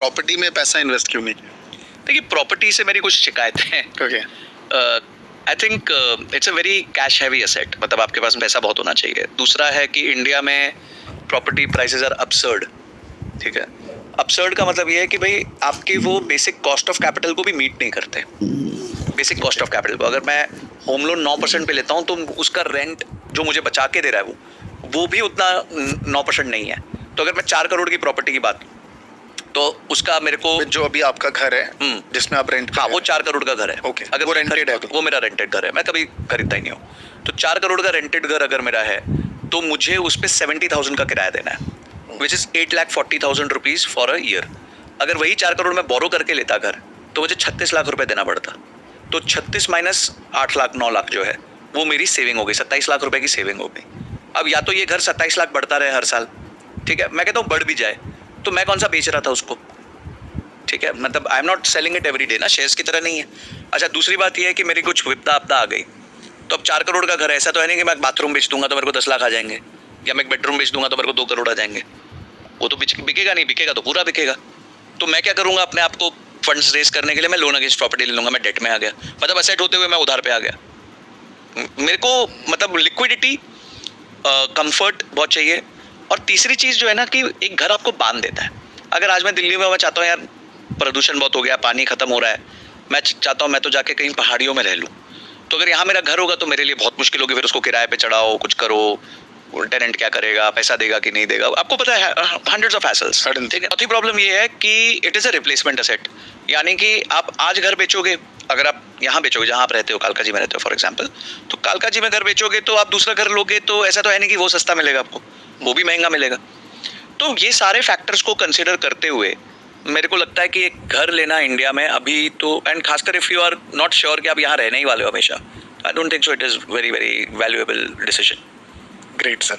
Property में पैसा invest क्यों नहीं किया? देखिए, प्रॉपर्टी से मेरी कुछ शिकायतें हैं। Okay, I think it's a very cash heavy asset, मतलब आपके पास पैसा बहुत होना चाहिए। दूसरा है कि इंडिया में प्रॉपर्टी प्राइसेस आर absurd, ठीक है। absurd का मतलब ये है कि भाई आपकी वो बेसिक कॉस्ट ऑफ कैपिटल को भी मीट नहीं करते। बेसिक कॉस्ट ऑफ कैपिटल को अगर मैं होम लोन 9% पे लेता हूँ तो उसका रेंट जो मुझे बचा के दे रहा है वो भी उतना 9% नहीं है। तो अगर मैं 4 करोड़ की प्रॉपर्टी की बात, तो उसका मेरे को जो अभी आपका घर है जिसमें आप रेंट, हाँ, वो 4 करोड़ का घर है। ओके, अगर वो रेंटेड है? वो मेरा रेंटेड घर है, मैं कभी खरीदता ही नहीं हूँ। तो 4 करोड़ का रेंटेड घर अगर मेरा है तो मुझे उस पर 70,000 का किराया देना है, which is 8,40,000 rupees for a year. अगर वही 4 करोड़ में बोरो करके लेता घर तो मुझे 36 लाख रुपए देना पड़ता। तो 36 माइनस 8 लाख 9 लाख जो है वो मेरी सेविंग हो गई, 27 लाख रुपए की सेविंग हो गई। अब या तो ये घर 27 लाख बढ़ता रहे हर साल, ठीक है, मैं कहता हूँ बढ़ भी जाए, तो मैं कौन सा बेच रहा था उसको, ठीक है। मतलब I am not selling it every day ना, शेयर्स की तरह नहीं है। अच्छा, दूसरी बात ये है कि मेरी कुछ विपदा आपदा आ गई, तो अब 4 करोड़ का घर ऐसा तो है नहीं कि मैं एक बाथरूम बेच दूंगा तो मेरे को 10 लाख आ जाएंगे, या मैं एक बेडरूम बेच दूंगा तो मेरे को 2 करोड़ आ जाएंगे। वो तो बिकेगा नहीं, बिकेगा तो पूरा बिकेगा। तो मैं क्या करूंगा, अपने आप को फंड्स रेस करने के लिए मैं लोन अगेंस्ट प्रॉपर्टी ले लूंगा, मैं डेट में आ गया, मतलब असेट होते हुए मैं उधार पे आ गया। मेरे को मतलब लिक्विडिटी, कंफर्ट बहुत चाहिए। और तीसरी चीज़ जो है ना कि एक घर आपको बांध देता है। अगर आज मैं दिल्ली में, मैं चाहता हूँ यार प्रदूषण बहुत हो गया, पानी खत्म हो रहा है, मैं चाहता हूँ मैं तो जाके कहीं पहाड़ियों में रह लूँ, तो अगर यहाँ मेरा घर होगा तो मेरे लिए बहुत मुश्किल होगी, फिर उसको किराए पे चढ़ाओ, कुछ करो, टेनेंट क्या करेगा, पैसा देगा कि नहीं देगा, आपको पता है, हंड्रेड्स ऑफ हैसल्स। ठीक है। चौथी प्रॉब्लम ये है कि it is a replacement asset, यानी कि आप आज घर बेचोगे, अगर आप यहाँ बेचोगे जहाँ आप रहते हो, कालका जी में रहते हो फॉर एग्जाम्पल, तो कालका जी में घर बेचोगे तो आप दूसरा घर लोगे तो ऐसा तो है नहीं कि वो सस्ता मिलेगा आपको, वो भी महंगा मिलेगा। तो ये सारे फैक्टर्स को कंसिडर करते हुए मेरे को लगता है कि एक घर लेना इंडिया में अभी तो, एंड खासकर if you are not sure कि आप यहाँ रहने ही वाले हो हमेशा, I don't think so it is very very valuable decision. Great sir.